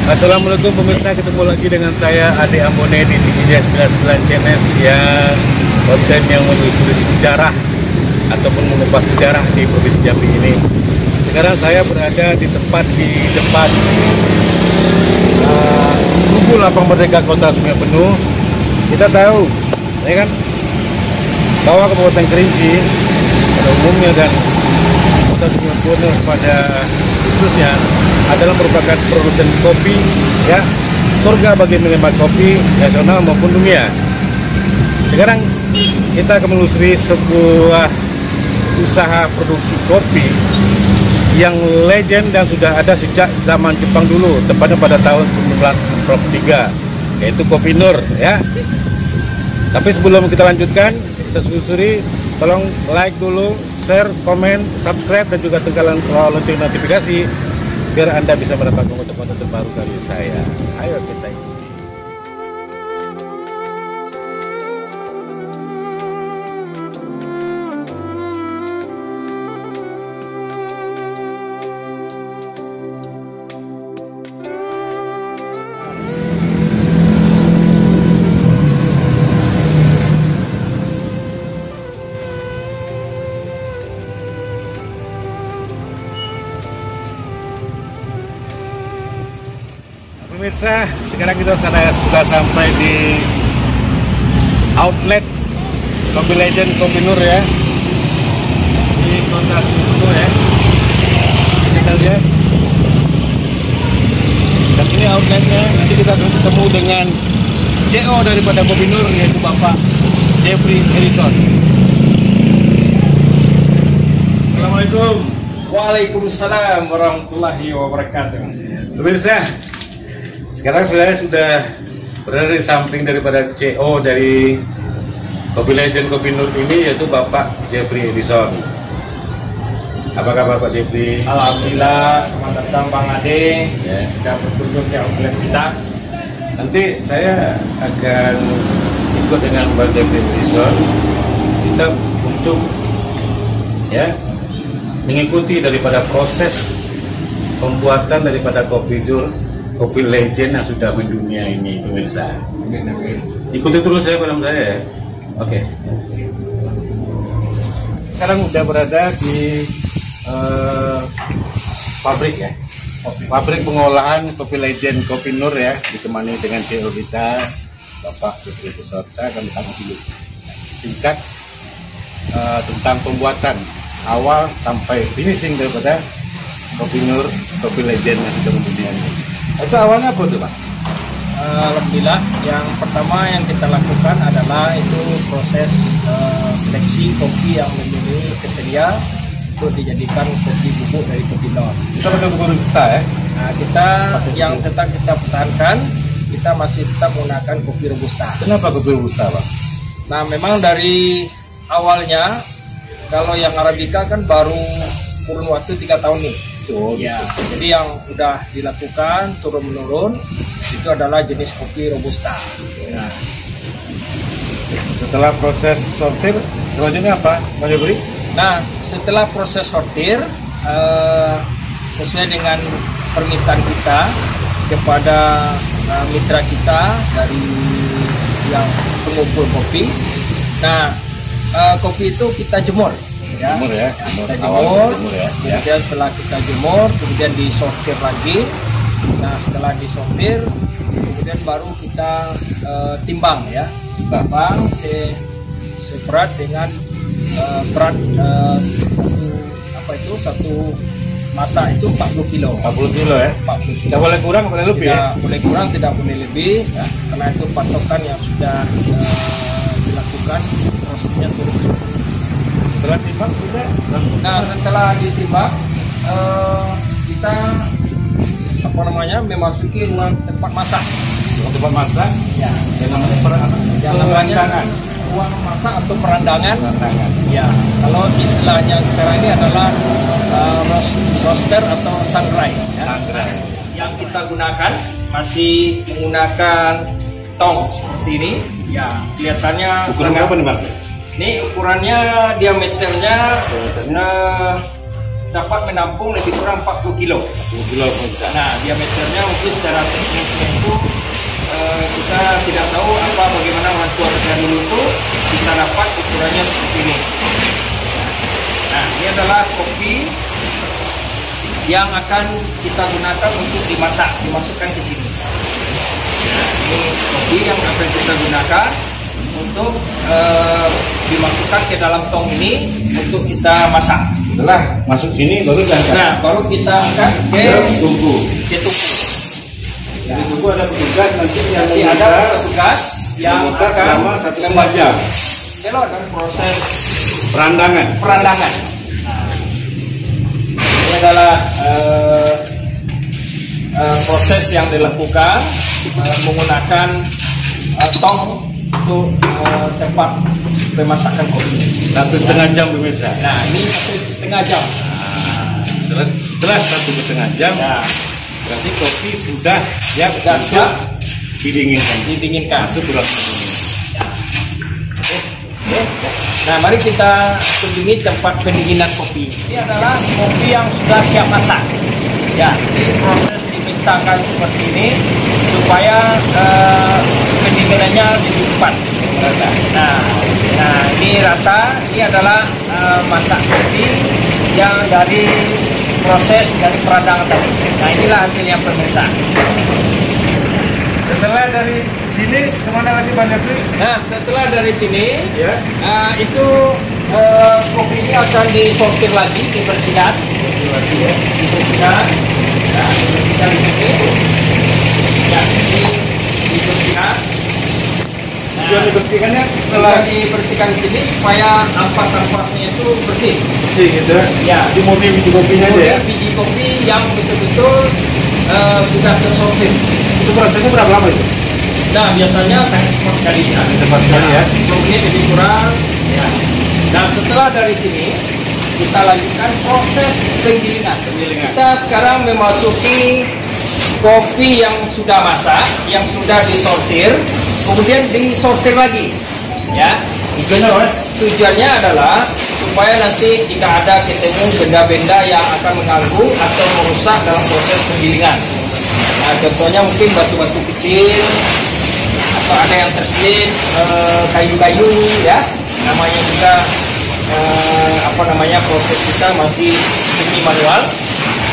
Assalamualaikum pemirsa, ketemu lagi dengan saya Ade Ambone di CGJ 99 Channel yang konten yang menelusuri sejarah ataupun mengupas sejarah di Provinsi Jambi ini. Sekarang saya berada di depan Tugu Lapang Merdeka Kota Sungai Penuh. Kita tahu, ya kan, bahwa Kabupaten Kerinci pada umumnya dan Kota Sungai Penuh pada khususnya adalah merupakan produsen kopi, ya, surga bagi penikmat kopi nasional maupun dunia. Sekarang kita akan menelusuri sebuah usaha produksi kopi yang legend dan sudah ada sejak zaman Jepang dulu, tepatnya pada tahun 1963, yaitu Kopi Nur, ya. Tapi sebelum kita lanjutkan, kita telusuri, tolong like dulu, share, komen, subscribe, dan juga tekan lonceng notifikasi biar Anda bisa mendapatkan konten-konten terbaru dari saya. Ayo kita ikuti. Pemirsa, sekarang kita sudah sampai di outlet Kopi Legend Kopi Nur, ya, di Kota Sungai Penuh, ya. Kita lihat, dan ini outletnya. Nanti kita ketemu dengan CEO daripada Kopi Nur, yaitu Bapak Jeffrey Edison. Assalamualaikum. Waalaikumsalam warahmatullahi wabarakatuh. Pemirsa, sekarang saya sudah berada di samping daripada CEO dari Kopi Legend Kopi Nur ini, yaitu Bapak Jeffrey Edison. Apa kabar Pak Jeffrey? Alhamdulillah, selamat datang Bang Ade, Ya. sudah berkunjung ke outlet kita. Nanti saya akan ikut dengan Pak Jeffrey Edison, kita untuk, ya, mengikuti daripada proses pembuatan daripada Kopi Nur, Kopi Legend yang sudah mendunia ini, pemirsa. Ikuti terus saya film saya, ya. Oke. Sekarang udah berada di pabrik, ya. Pabrik pengolahan Kopi Legend Kopi Nur, ya, ditemani dengan CEO kita Bapak Jeffrey Edison. Saya akan ditanya dulu singkat tentang pembuatan awal sampai finishing daripada Kopi Nur, Kopi Legend yang sudah mendunia ini. Itu awalnya apa tuh, Pak? Alhamdulillah, yang pertama yang kita lakukan adalah itu proses seleksi kopi yang memiliki kriteria untuk dijadikan kopi bubuk dari Kopi Nur. Kita pakai buku kita, ya. Nah, kita yang tetap kita pertahankan, kita masih tetap menggunakan kopi robusta. Kenapa kopi robusta, Pak? Nah, memang dari awalnya, kalau yang arabica kan baru kurun waktu 3 tahun nih. Oh, Ya, jadi yang udah dilakukan turun menurun itu adalah jenis kopi robusta. Nah, setelah proses sortir, selanjutnya apa, Pak Jeffrey? nah, setelah proses sortir, sesuai dengan permintaan kita kepada mitra kita dari yang pengumpul kopi. Nah, kopi itu kita jemur. Ya, Jemur, ya. kita Awal jemur, ya. kemudian setelah kita jemur, kemudian disortir lagi. Nah, setelah disortir, kemudian baru kita timbang, ya, timbang seberat dengan berat satu masa itu 40 kilo. 40 kilo, ya. 40 kilo. Tidak boleh kurang, boleh lebih, ya. Tidak boleh kurang, tidak boleh lebih, ya, karena itu patokan yang sudah dilakukan prosesnya turun. Setelah timbang sudah. Nah, setelah ditimbang, kita memasuki ruang tempat masak. Tempat masak, Ya, yang namanya yang namanya perandangan. ruang masak atau perandangan. Perandangan. Ya, kalau istilahnya sekarang ini adalah roaster atau sangrai. Ya. Sangrai. Yang kita gunakan masih menggunakan tong seperti ini. Ya, kelihatannya Ukuran berapa nih, Bang? Ini ukurannya diameternya dapat menampung lebih kurang 40 kilo. 40 kilo bisa. Nah, diameternya mungkin secara teknisnya itu kita tidak tahu bagaimana orang tua dulu itu bisa dapat ukurannya seperti ini. Nah, ini adalah kopi yang akan kita gunakan untuk dimasak, dimasukkan ke sini. Nah, ini kopi yang akan kita gunakan untuk dimasukkan ke dalam tong ini untuk kita masak. Setelah masuk sini baru diangkat. Nah, baru kita angkat ke tungku. Nah, di tungku ada petugas nanti ada petugas yang akan selama 1,5 jam. Dan proses Perandangan. Nah, ini adalah proses yang dilakukan menggunakan tong untuk tempat pemasakan kopi. 1,5 jam pemirsa. Nah, ini 1,5 jam. Setelah 1,5 jam, berarti kopi sudah siap didinginkan. Masuk ruang pendingin. Nah, mari kita kunjungi tempat pendinginan kopi. Ini adalah kopi yang sudah siap masak. Ya, ini proses dimintakan seperti ini supaya pendinginannya lebih cepat. Nah, ini rata. Ini adalah masak kopi yang dari proses dari peradangan tadi. Nah, inilah hasilnya pemirsa. Setelah dari sini kemana lagi Bang Jeffrey? Nah, setelah dari sini, Ya. itu kopi ini akan disortir lagi, dibersihkan. Dibersihkan. Nah, dibersihkan di sini. Ya, ini dibersihkan. Nah, Tujuan dibersihkannya setelah dibersihkan di sini supaya ampas-ampasnya itu bersih. bersih gitu Ya. Itu murni biji kopinya aja ya. Kemudian biji kopi yang betul-betul sudah tersortir. Itu prosesnya berapa lama itu? Nah, biasanya sangat cepat sekali ya. Cepat sekali ya. 10 menit lebih kurang. Ya. Nah, setelah dari sini kita lanjutkan proses penggilingan. Kita sekarang memasuki kopi yang sudah masak, yang sudah disortir, kemudian disortir lagi. Ya. Tujuannya adalah supaya nanti jika ada ketemu benda-benda yang akan mengganggu atau merusak dalam proses penggilingan. Nah, contohnya mungkin batu-batu kecil atau ada yang terselip kayu-kayu ya, namanya juga proses kita masih semi manual.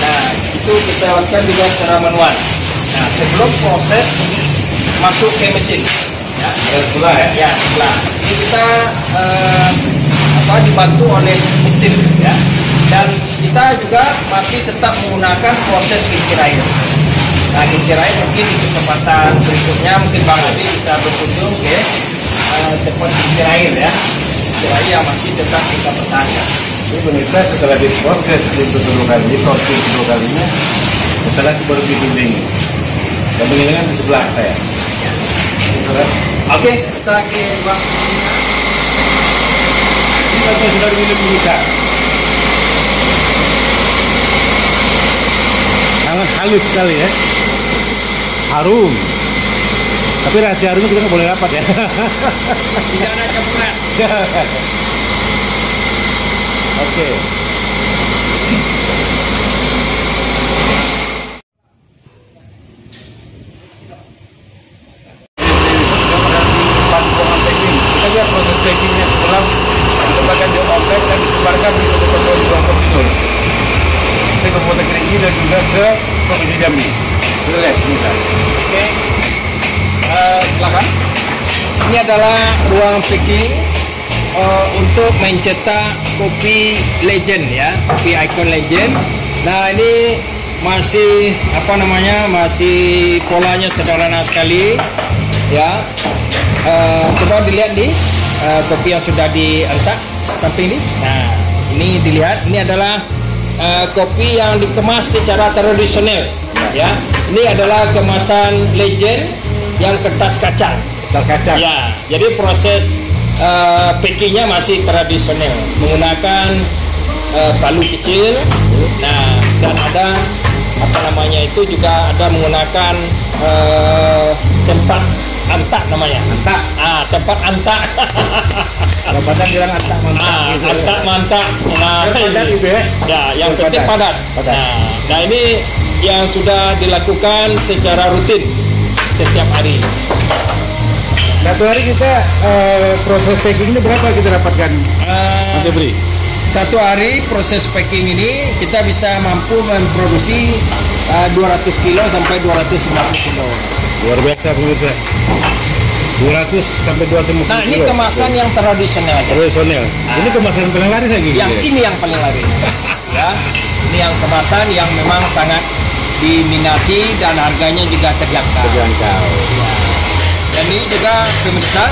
Nah, itu kita lakukan juga secara manual. Nah, sebelum proses masuk ke mesin ya, Setelah ya. setelah ini kita dibantu oleh mesin ya, dan kita juga masih tetap menggunakan proses kincir air. Nah, kincir air mungkin di kesempatan berikutnya mungkin Bang Adi bisa berkunjung ke tempat kincir air ya. Kincir air yang masih tetap kita pertahankan. Ini pemirsa setelah diproses untuk kedua kali, proses kedua kalinya, setelah itu baru didinding. Dan pengilingan di sebelah saya. Oke, kita ke Bang. Ini kita sudah dimiliki pemirsa. Sangat halus sekali ya. Harum. Tapi rahasia harumnya kita nggak boleh dapat ya. Tidak ada campuran. Oke. Kita lihat proses packingnya setelah ditempatkan di outlet dan disebarkan di toko-toko di Bangkok Timur. Se Kabupaten Kerinci dan juga se Provinsi Jambi. Kita lihat, kita. Oke, silakan. Ini adalah ruang packing untuk mencetak kopi legend ya, kopi icon legend. Nah, ini masih masih polanya sederhana sekali ya. Coba dilihat di kopi yang sudah diangkat samping ini. Nah, ini dilihat, ini adalah kopi yang dikemas secara tradisional ya. Ini adalah kemasan legend yang kertas kaca. Kertas kaca. Ya, jadi proses packingnya masih tradisional menggunakan palu kecil. Nah, dan ada itu juga ada menggunakan tempat Antak namanya. Antak. Tempat antak. Kalau Padang bilang antak mantap. Gitu. Antak mantap. Nah, Padat itu ya. Ya, yang penting padat. Nah, ini yang sudah dilakukan secara rutin setiap hari. Satu hari kita proses packing ini berapa kita dapatkan? Mas Jebri? Satu hari proses packing ini kita bisa mampu memproduksi 200 kilo sampai 250 kilo. Luar biasa pemirsa. 200 sampai 250 kilo. Nah, ini kemasan yang tradisional. Tradisional. Ini kemasan paling laris lagi. Ini yang paling laris. Ya, ini yang kemasan yang memang sangat diminati dan harganya juga terjangkau. Ya. Dan ini juga pemirsa,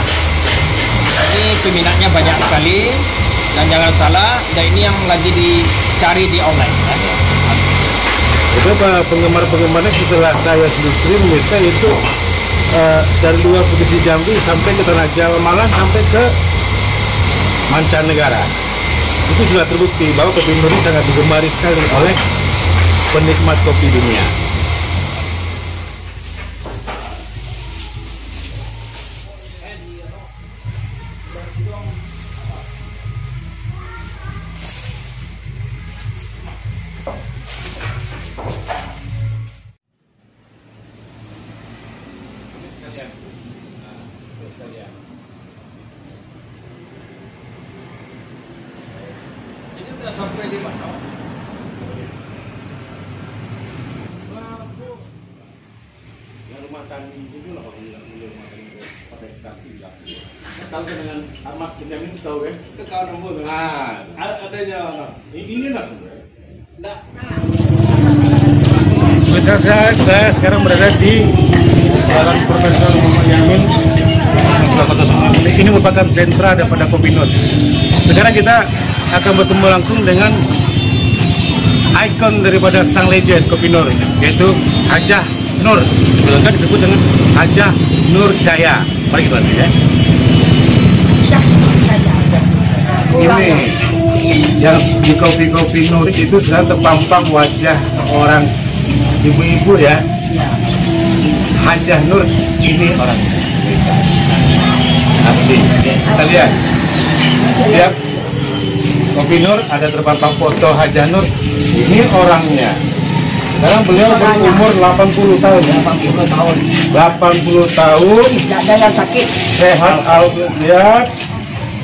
ini peminatnya banyak sekali dan jangan salah, dan ini yang lagi dicari di online. Ya. Itu penggemar-penggemarnya setelah saya selusuri pemirsa itu dari luar provinsi Jambi sampai ke Tanah Jawa, malah sampai ke mancanegara. Itu sudah terbukti bahwa kopi Nur ini sangat digemari sekali oleh penikmat kopi dunia. Ini sudah sampai di mana? Rumah tani itu lah kalau bilang rumah tani pada kaki lah. Tahu kan dengan Ahmad Benyamin tahu kan? Itu kawan nombor. Adanya mana? Ini lah sudah. Saya sekarang berada di Jalan Profesor Muhammad Yamin. Ini merupakan sentra daripada Kopi Nur. Sekarang kita akan bertemu langsung dengan ikon daripada sang legend Kopi Nur, yaitu Hajah Nur. Biasa disebut dengan Hajah Nur Jaya. Mari kita lihat ya. Ini yang di Kopi Nur itu sudah terpampang wajah seorang ibu-ibu ya. Hajah Nur ini orang asli. Kita lihat. Setiap Kopi Nur ada terpampang foto Hajah Nur. Ini orangnya. Sekarang beliau berumur 80 tahun ya. 80 tahun. 80 tahun. Tidak ada yang sakit. Sehat alfiat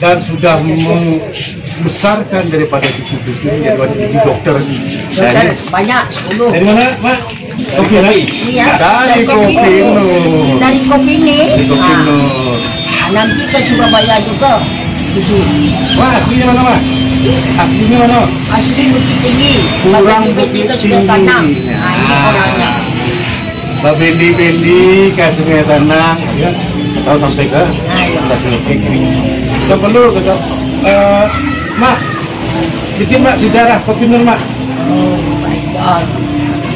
dan sudah membesarkan daripada cucu-cucunya jadi dokter. Dokter banyak 10. Dari mana, Mak? Kopi lagi? Iya. Dari Kopi Nur. Dari kopi ini. Dari Kopi Nur. Nanti ke Surabaya juga. Wah, aslinya mana, Mak? Aslinya mana? Asli Bukit Tinggi. Kurang Bukit Bukit kita sudah tanam. Tinggi. Nah, ini orangnya. Mbak Bendi ke Sungai Tanah, ya, atau sampai ke Sungai Kerinci. Kita perlu kita, Mak, bikin Mak sejarah Kopi Nur, Mak.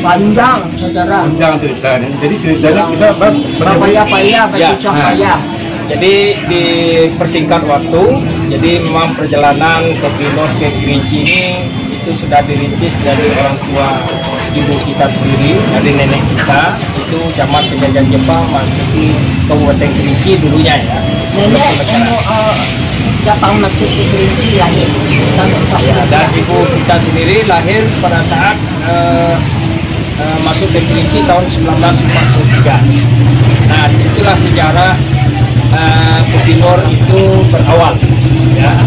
Panjang, saudara. Jangan ceritanya. Jadi ceritanya bisa Payah, bersusah payah. Jadi dipersingkat waktu, jadi memang perjalanan Kopi Nur ke Kerinci ini itu sudah dirintis dari orang tua ibu kita sendiri, dari nenek kita. Itu zaman penjajahan Jepang masih di Kabupaten Kerinci dulunya ya. Nenek Jepang masuk ke Kerinci lahir. Dan ibu kita sendiri lahir pada saat masuk ke Kerinci tahun 1943. Nah, disitulah sejarah Kopi Nur itu berawal. Ya,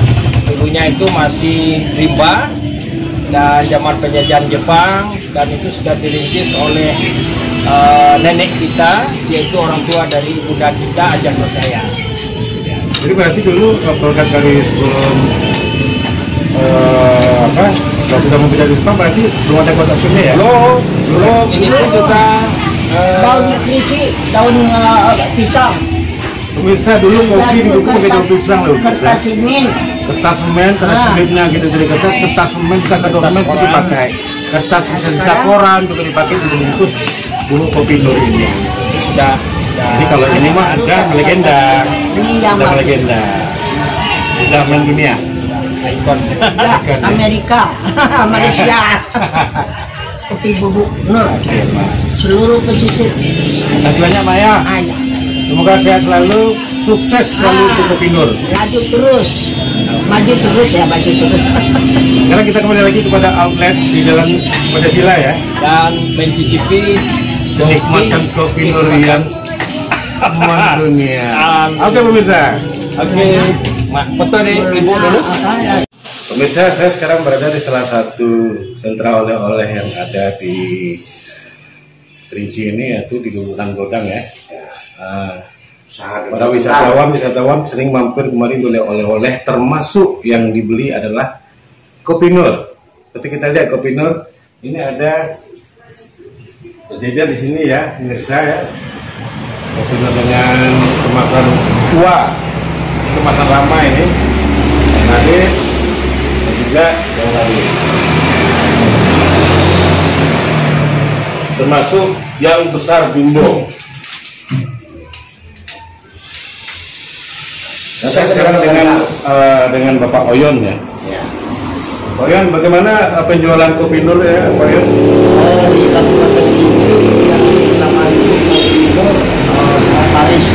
dulunya itu masih rimba dan zaman penjajahan Jepang, dan itu sudah dirintis oleh nenek kita, yaitu orang tua dari bunda kita, Hajah Nur Jaya. Jadi berarti dulu produk dari sebelum kalau sudah mau menjadi Jepang berarti belum ada kota sungai ya? Belum. Ini pun juga tahun Kerinci, tahun pisang. Pemirsa dulu kopi didukung pakai daun pisang loh. Kertas semen. Kertas semen, karena semennya gitu dari kertas semen kita kertas semen itu dipakai. Kertas sisa koran juga dipakai untuk bungkus dulu Kopi Nur ini. itu sudah. Jadi kalau ini mah sudah legenda. Sudah legenda. Sudah main dunia. Ikon. Ya, Amerika, Malaysia. Kopi Bubuk Nur. Oke, Mak. Seluruh pesisir. Hasilnya Maya. Ayah. semoga sehat selalu, sukses selalu untuk Kopi Nur. Maju terus ya, maju terus. Sekarang kita kembali lagi kepada outlet di Jalan Pancasila ya, Dan mencicipi menikmatkan Kopi Nur yang mendunia. Oke pemirsa. Oke, foto nih ibu dulu. Pemirsa, saya sekarang berada di salah satu sentra oleh-oleh yang ada di Kerinci ini, yaitu di Lubuk Nanggodang ya. Para wisatawan sering mampir kemari beli oleh-oleh, termasuk yang dibeli adalah Kopi Nur. Ketika kita lihat Kopi Nur, ini ada berjejer di sini ya, pemirsa ya. Kopi Nur dengan kemasan tua, kemasan lama ini, habis dan juga yang lain. Termasuk yang besar jumbo. Nah, saya sekarang dengan Bapak Oyon ya. Oyon, bagaimana penjualan Kopi Nur ya, Pak Oyon? Saya di Kabupaten ini yang namanya Kopi Nur sangat laris.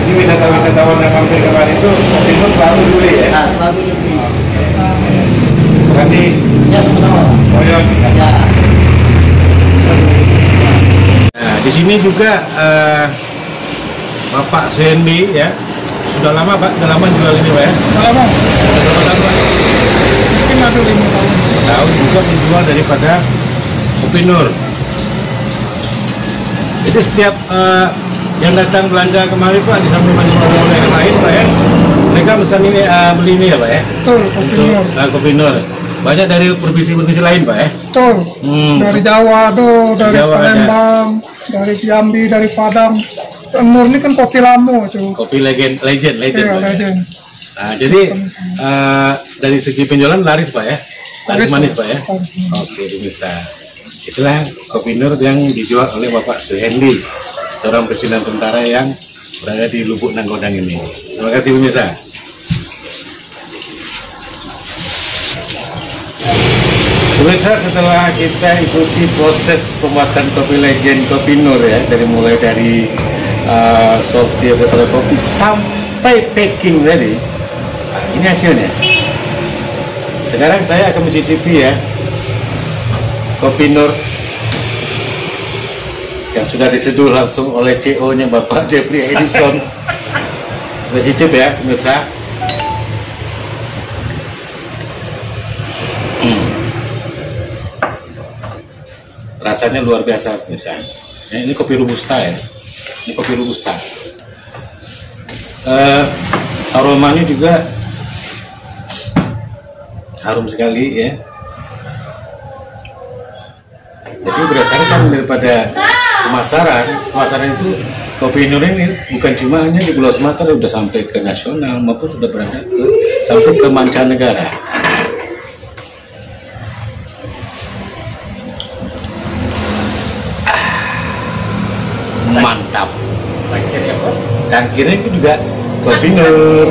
Ini wisatawan yang mampir kemarin itu Kopi Nur selalu dibeli ya? Nah, selalu dibeli. Terima kasih. Ya, sama-sama. Oyon. Ya. Nah, di sini juga Bapak Sendi ya. Sudah lama Pak, sudah lama jual ini Pak ya? Sudah lama. Berapa tahun Pak? Mungkin ada 5 tahun. Tahun juga menjual daripada Kopi Nur. Jadi setiap yang datang belanja kemarin Pak, di samping oleh yang lain Pak ya, mereka pesan ini beli ini ya Pak ya? Betul, Kopi Nur. Kopi Nur. Banyak dari provinsi-provinsi lain Pak ya? Betul. Dari Jawa tuh, dari Jawa Palembang, dari Jambi, dari Padang. Nur ini kan kopi lamo tuh. Kopi legend Iya, Pak ya? legend. Nah, jadi dari segi penjualan laris Pak ya? Laris manis Pak ya? Oke, bisa. Itulah Kopi Nur yang dijual oleh Bapak Suhendi, seorang presiden tentara yang berada di Lubuk Nanggodang ini. Terima kasih pemirsa. Pemirsa, setelah kita ikuti proses pembuatan kopi legend Kopi Nur ya, mulai dari sortir daripada kopi sampai packing tadi, nah, ini hasilnya. Sekarang saya akan mencicipi ya Kopi Nur yang sudah diseduh langsung oleh CO-nya Bapak Jeffrey Edison. Kita cicip ya pemirsa. Rasanya luar biasa pemirsa. Ini kopi robusta ya. Ini kopi robusta. Aromanya juga harum sekali ya. Jadi berdasarkan daripada pemasaran itu Kopi Nur ini bukan cuma hanya di Pulau Sumatera, sudah sampai ke nasional maupun sudah berada sampai ke mancanegara. Mantap. Tangkirnya itu juga Kopi Nur.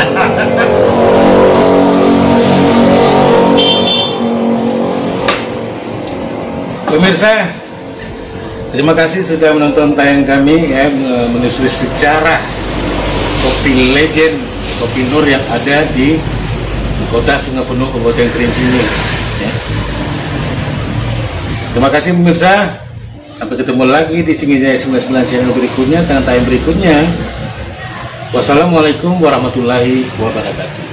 Pemirsa, terima kasih sudah menonton tayang kami ya, menyusuri sejarah kopi legend Kopi Nur yang ada di Kota Sungai Penuh, Kabupaten Kerinci ini. Ya. Terima kasih pemirsa. Sampai ketemu lagi di Singijaya 99 channel berikutnya, tayang berikutnya. Wassalamualaikum warahmatullahi wabarakatuh.